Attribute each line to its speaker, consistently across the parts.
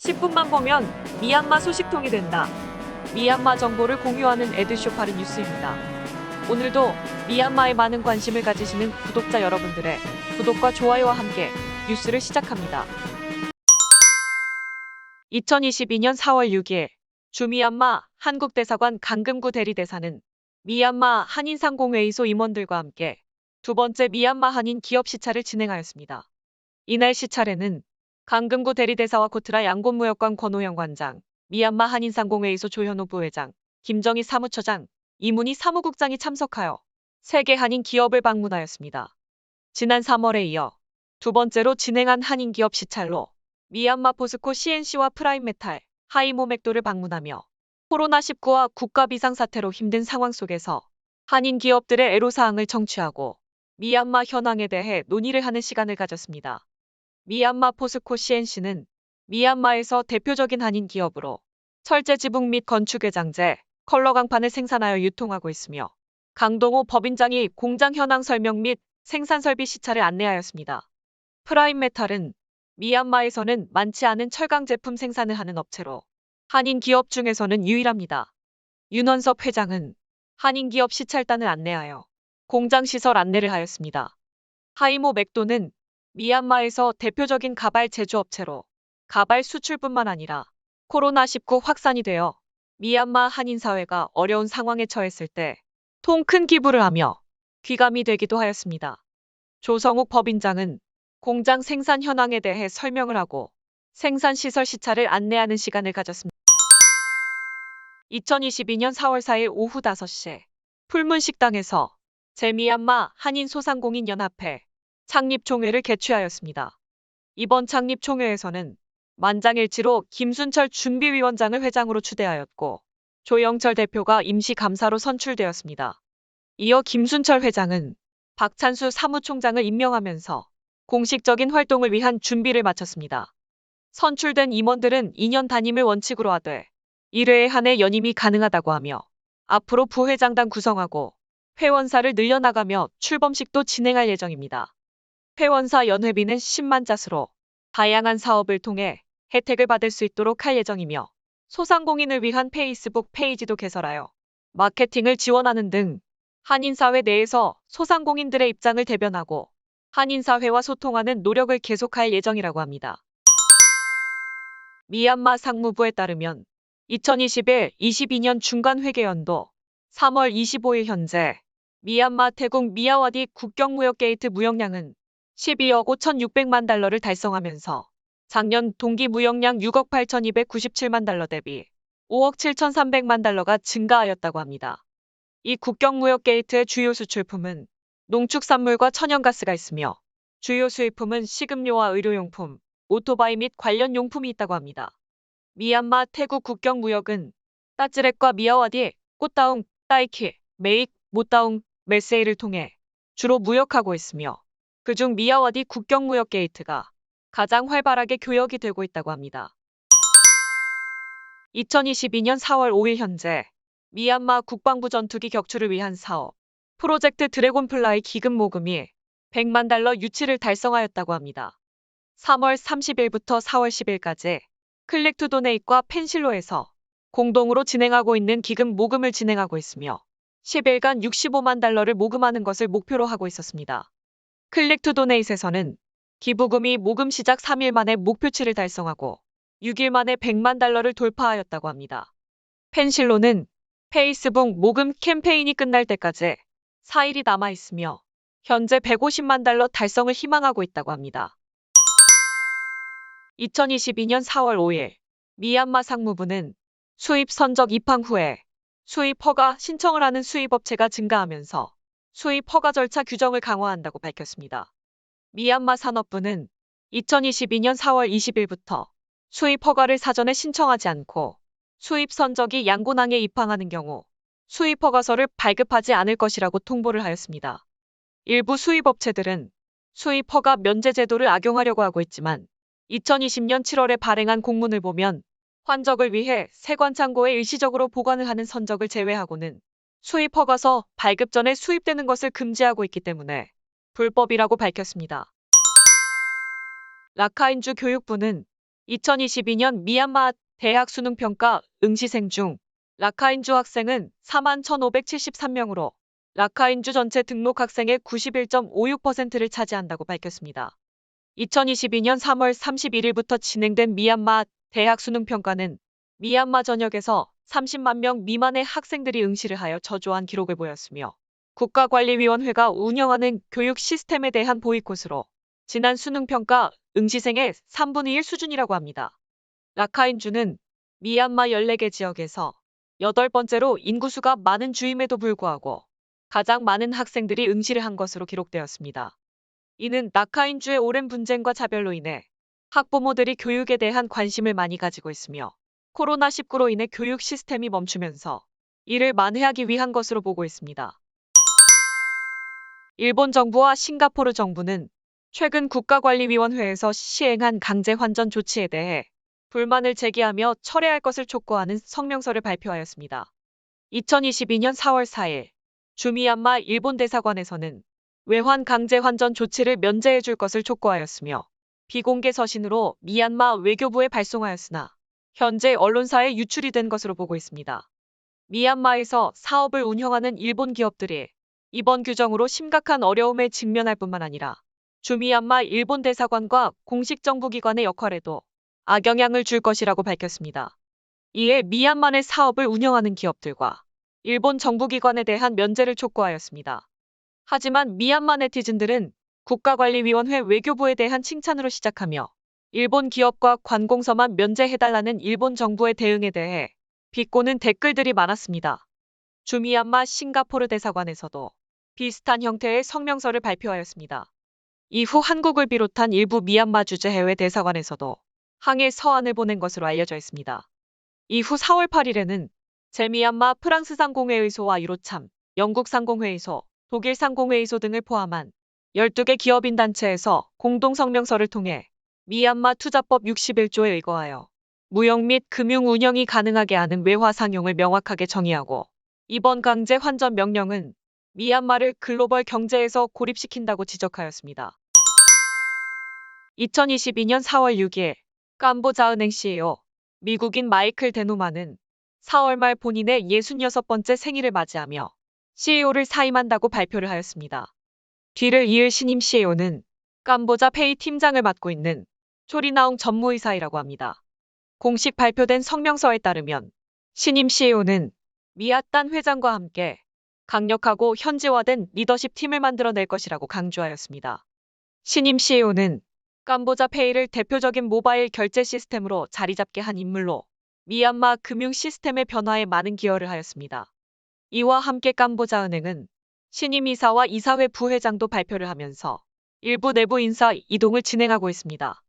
Speaker 1: 10분만 보면 미얀마 소식통이 된다. 미얀마 정보를 공유하는 에드쇼파르 뉴스입니다. 오늘도 미얀마에 많은 관심을 가지시는 구독자 여러분들의 구독과 좋아요와 함께 뉴스를 시작합니다. 2022년 4월 6일 주미얀마 한국대사관 강금구 대리대사는 미얀마 한인상공회의소 임원들과 함께 두 번째 미얀마 한인 기업 시찰을 진행하였습니다. 이날 시찰에는 강금구 대리대사와 코트라 양곤무역관 권호영 관장, 미얀마 한인상공회의소 조현호 부회장, 김정희 사무처장, 이문희 사무국장이 참석하여 세계 한인 기업을 방문하였습니다. 지난 3월에 이어 두 번째로 진행한 한인 기업 시찰로 미얀마 포스코 CNC와 프라임메탈, 하이모맥도를 방문하며 코로나19와 국가 비상사태로 힘든 상황 속에서 한인 기업들의 애로사항을 청취하고 미얀마 현황에 대해 논의를 하는 시간을 가졌습니다. 미얀마 포스코 CNC는 미얀마에서 대표적인 한인 기업으로 철제 지붕 및 건축 외장재, 컬러 강판을 생산하여 유통하고 있으며 강동호 법인장이 공장 현황 설명 및 생산 설비 시찰을 안내하였습니다. 프라임메탈은 미얀마에서는 많지 않은 철강 제품 생산을 하는 업체로 한인 기업 중에서는 유일합니다. 윤원섭 회장은 한인 기업 시찰단을 안내하여 공장 시설 안내를 하였습니다. 하이모 맥도는 미얀마에서 대표적인 가발 제조업체로 가발 수출뿐만 아니라 코로나19 확산이 되어 미얀마 한인 사회가 어려운 상황에 처했을 때 통 큰 기부를 하며 귀감이 되기도 하였습니다. 조성욱 법인장은 공장 생산 현황에 대해 설명을 하고 생산시설 시찰을 안내하는 시간을 가졌습니다. 2022년 4월 4일 오후 5시 풀문식당에서 제미얀마 한인소상공인연합회 창립총회를 개최하였습니다. 이번 창립총회에서는 만장일치로 김순철 준비위원장을 회장으로 추대하였고 조영철 대표가 임시감사로 선출되었습니다. 이어 김순철 회장은 박찬수 사무총장을 임명하면서 공식적인 활동을 위한 준비를 마쳤습니다. 선출된 임원들은 2년 단임을 원칙으로 하되 1회에 한해 연임이 가능하다고 하며 앞으로 부회장단 구성하고 회원사를 늘려나가며 출범식도 진행할 예정입니다. 회원사 연회비는 10만 자스로 다양한 사업을 통해 혜택을 받을 수 있도록 할 예정이며 소상공인을 위한 페이스북 페이지도 개설하여 마케팅을 지원하는 등 한인사회 내에서 소상공인들의 입장을 대변하고 한인사회와 소통하는 노력을 계속할 예정이라고 합니다. 미얀마 상무부에 따르면 2021-22년 중간회계연도 3월 25일 현재 미얀마 태국 미야와디 국경무역 게이트 무역량은 12억 5,600만 달러를 달성하면서 작년 동기 무역량 6억 8,297만 달러 대비 5억 7,300만 달러가 증가하였다고 합니다. 이 국경무역 게이트의 주요 수출품은 농축산물과 천연가스가 있으며 주요 수입품은 식음료와 의료용품, 오토바이 및 관련 용품이 있다고 합니다. 미얀마 태국 국경무역은 따찌렉과 미야와디, 꽃다웅, 따이키, 메익, 모따웅, 메세이를 통해 주로 무역하고 있으며 그중 미야와디 국경무역 게이트가 가장 활발하게 교역이 되고 있다고 합니다. 2022년 4월 5일 현재 미얀마 국방부 전투기 격추를 위한 사업 프로젝트 드래곤플라이 기금 모금이 100만 달러 유치를 달성하였다고 합니다. 3월 30일부터 4월 10일까지 클릭투도네이트와 펜실로에서 공동으로 진행하고 있는 기금 모금을 진행하고 있으며 10일간 65만 달러를 모금하는 것을 목표로 하고 있었습니다. 클릭투도네이트에서는 기부금이 모금 시작 3일 만에 목표치를 달성하고 6일 만에 100만 달러를 돌파하였다고 합니다. 펜실로는 페이스북 모금 캠페인이 끝날 때까지 4일이 남아 있으며 현재 150만 달러 달성을 희망하고 있다고 합니다. 2022년 4월 5일 미얀마 상무부는 수입 선적 입항 후에 수입 허가 신청을 하는 수입업체가 증가하면서 수입 허가 절차 규정을 강화한다고 밝혔습니다. 미얀마 산업부는 2022년 4월 20일부터 수입 허가를 사전에 신청하지 않고 수입 선적이 양곤항에 입항하는 경우 수입 허가서를 발급하지 않을 것이라고 통보를 하였습니다. 일부 수입업체들은 수입 허가 면제 제도를 악용하려고 하고 있지만 2020년 7월에 발행한 공문을 보면 환적을 위해 세관창고에 일시적으로 보관을 하는 선적을 제외하고는 수입 허가서 발급 전에 수입되는 것을 금지하고 있기 때문에 불법이라고 밝혔습니다. 라카인주 교육부는 2022년 미얀마 대학 수능평가 응시생 중 라카인주 학생은 41,573명으로 라카인주 전체 등록 학생의 91.56%를 차지한다고 밝혔습니다. 2022년 3월 31일부터 진행된 미얀마 대학 수능평가는 미얀마 전역에서 30만 명 미만의 학생들이 응시를 하여 저조한 기록을 보였으며 국가관리위원회가 운영하는 교육 시스템에 대한 보이콧으로 지난 수능평가 응시생의 3분의 1 수준이라고 합니다. 라카인주는 미얀마 14개 지역에서 8번째로 인구수가 많은 주임에도 불구하고 가장 많은 학생들이 응시를 한 것으로 기록되었습니다. 이는 라카인주의 오랜 분쟁과 자별로 인해 학부모들이 교육에 대한 관심을 많이 가지고 있으며 코로나19로 인해 교육 시스템이 멈추면서 이를 만회하기 위한 것으로 보고 있습니다. 일본 정부와 싱가포르 정부는 최근 국가관리위원회에서 시행한 강제 환전 조치에 대해 불만을 제기하며 철회할 것을 촉구하는 성명서를 발표하였습니다. 2022년 4월 4일 주미얀마 일본 대사관에서는 외환 강제 환전 조치를 면제해 줄 것을 촉구하였으며 비공개 서신으로 미얀마 외교부에 발송하였으나 현재 언론사에 유출이 된 것으로 보고 있습니다. 미얀마에서 사업을 운영하는 일본 기업들이 이번 규정으로 심각한 어려움에 직면할 뿐만 아니라 주미얀마 일본 대사관과 공식 정부기관의 역할에도 악영향을 줄 것이라고 밝혔습니다. 이에 미얀마 내 사업을 운영하는 기업들과 일본 정부기관에 대한 면제를 촉구하였습니다. 하지만 미얀마 네티즌들은 국가관리위원회 외교부에 대한 칭찬으로 시작하며 일본 기업과 관공서만 면제해달라는 일본 정부의 대응에 대해 비꼬는 댓글들이 많았습니다. 주미얀마 싱가포르 대사관에서도 비슷한 형태의 성명서를 발표하였습니다. 이후 한국을 비롯한 일부 미얀마 주재 해외 대사관에서도 항해 서한을 보낸 것으로 알려져 있습니다. 이후 4월 8일에는 제미얀마 프랑스 상공회의소와 유로참, 영국 상공회의소, 독일 상공회의소 등을 포함한 12개 기업인 단체에서 공동성명서를 통해 미얀마 투자법 61조에 의거하여 무역 및 금융 운영이 가능하게 하는 외화 상용을 명확하게 정의하고 이번 강제 환전 명령은 미얀마를 글로벌 경제에서 고립시킨다고 지적하였습니다. 2022년 4월 6일 캄보자은행 CEO 미국인 마이클 데노만은 4월 말 본인의 66번째 생일을 맞이하며 CEO를 사임한다고 발표를 하였습니다. 뒤를 이을 신임 CEO는 캄보자 페이 팀장을 맡고 있는 초리나웅 전무이사이라고 합니다. 공식 발표된 성명서에 따르면 신임 CEO는 미앗단 회장과 함께 강력하고 현지화된 리더십 팀을 만들어낼 것이라고 강조하였습니다. 신임 CEO는 캄보자 페이를 대표적인 모바일 결제 시스템으로 자리 잡게 한 인물로 미얀마 금융 시스템의 변화에 많은 기여를 하였습니다. 이와 함께 캄보자은행은 신임 이사와 이사회 부회장도 발표를 하면서 일부 내부 인사 이동을 진행하고 있습니다.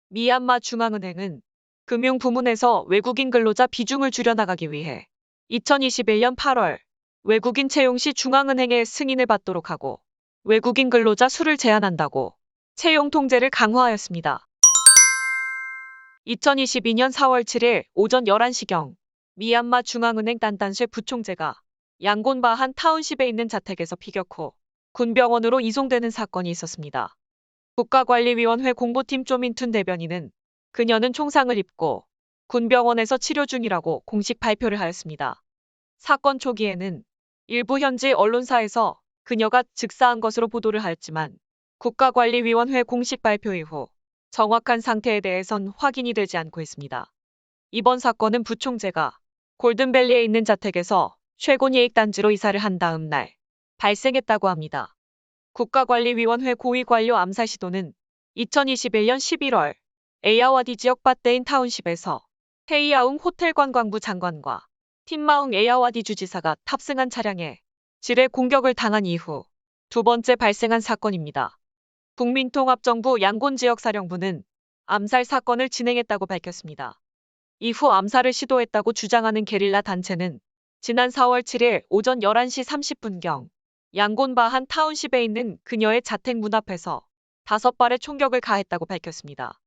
Speaker 1: 미얀마 중앙은행은 금융 부문에서 외국인 근로자 비중을 줄여나가기 위해 2021년 8월 외국인 채용 시 중앙은행의 승인을 받도록 하고 외국인 근로자 수를 제한한다고 채용 통제를 강화하였습니다. 2022년 4월 7일 오전 11시경 미얀마 중앙은행 단단쇠 부총재가 양곤바한 타운십에 있는 자택에서 피격 후 군병원으로 이송되는 사건이 있었습니다. 국가관리위원회 공보팀 쪼민툰 대변인은 그녀는 총상을 입고 군병원에서 치료 중이라고 공식 발표를 하였습니다. 사건 초기에는 일부 현지 언론사에서 그녀가 즉사한 것으로 보도를 하였지만 국가관리위원회 공식 발표 이후 정확한 상태에 대해선 확인이 되지 않고 있습니다. 이번 사건은 부총재가 골든밸리에 있는 자택에서 최고이익단지로 이사를 한 다음 날 발생했다고 합니다. 국가관리위원회 고위관료 암살 시도는 2021년 11월 에야와디 지역 밭대인 타운십에서 헤이아웅 호텔관광부 장관과 팀마웅 에야와디 주지사가 탑승한 차량에 지뢰 공격을 당한 이후 두 번째 발생한 사건입니다. 국민통합정부 양곤지역사령부는 암살 사건을 진행했다고 밝혔습니다. 이후 암살을 시도했다고 주장하는 게릴라 단체는 지난 4월 7일 오전 11시 30분경 양곤바한 타운십에 있는 그녀의 자택 문 앞에서 5발의 총격을 가했다고 밝혔습니다.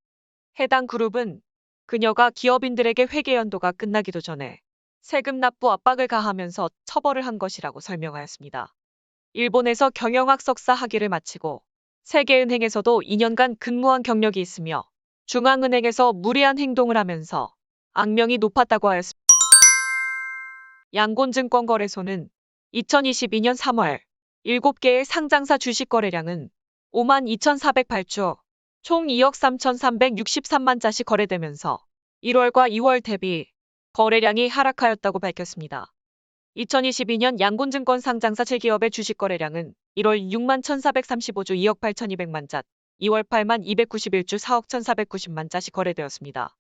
Speaker 1: 해당 그룹은 그녀가 기업인들에게 회계 연도가 끝나기도 전에 세금 납부 압박을 가하면서 처벌을 한 것이라고 설명하였습니다. 일본에서 경영학 석사 학위를 마치고 세계은행에서도 2년간 근무한 경력이 있으며 중앙은행에서 무리한 행동을 하면서 악명이 높았다고 하였습니다. 양곤증권거래소는 2022년 3월 7개의 상장사 주식 거래량은 52,408주, 총 2억 3,363만 자씩 거래되면서 1월과 2월 대비 거래량이 하락하였다고 밝혔습니다. 2022년 양곤증권 상장사 7기업의 주식 거래량은 1월 6만 1,435주 2억 8,200만 자, 2월 8만 291주 4억 1,490만 자씩 거래되었습니다.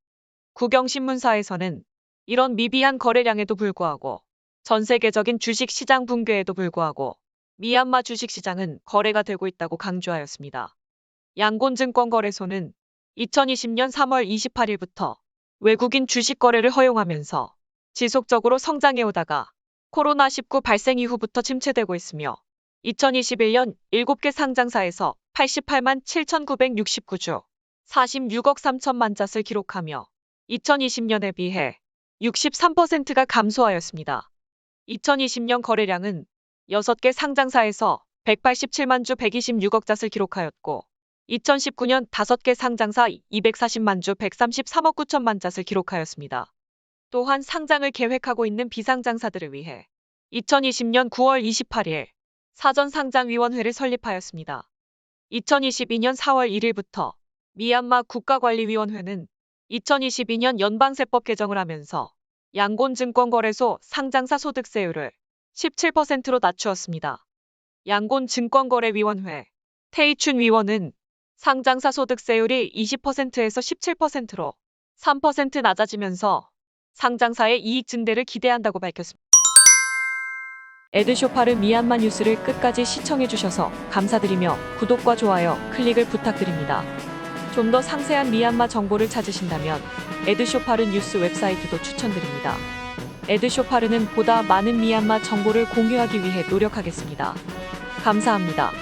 Speaker 1: 국영신문사에서는 이런 미비한 거래량에도 불구하고 전 세계적인 주식 시장 붕괴에도 불구하고 미얀마 주식 시장은 거래가 되고 있다고 강조하였습니다. 양곤증권거래소는 2020년 3월 28일부터 외국인 주식 거래를 허용하면서 지속적으로 성장해오다가 코로나19 발생 이후부터 침체되고 있으며 2021년 7개 상장사에서 88만 7,969주, 46억 3천만 잣을 기록하며 2020년에 비해 63%가 감소하였습니다. 2020년 거래량은 6개 상장사에서 187만 주 126억 잣을 기록하였고 2019년 5개 상장사 240만 주 133억 9천만 잣을 기록하였습니다. 또한 상장을 계획하고 있는 비상장사들을 위해 2020년 9월 28일 사전상장위원회를 설립하였습니다. 2022년 4월 1일부터 미얀마 국가관리위원회는 2022년 연방세법 개정을 하면서 양곤증권거래소 상장사 소득세율을 17%로 낮추었습니다. 양곤증권거래위원회 태이춘 위원은 상장사 소득세율이 20%에서 17%로 3% 낮아지면서 상장사의 이익 증대를 기대한다고 밝혔습니다. 에드쇼파르 미얀마 뉴스를 끝까지 시청해주셔서 감사드리며 구독과 좋아요, 클릭을 부탁드립니다. 좀 더 상세한 미얀마 정보를 찾으신다면 에드쇼파르 뉴스 웹사이트도 추천드립니다. 에드쇼파르는 보다 많은 미얀마 정보를 공유하기 위해 노력하겠습니다. 감사합니다.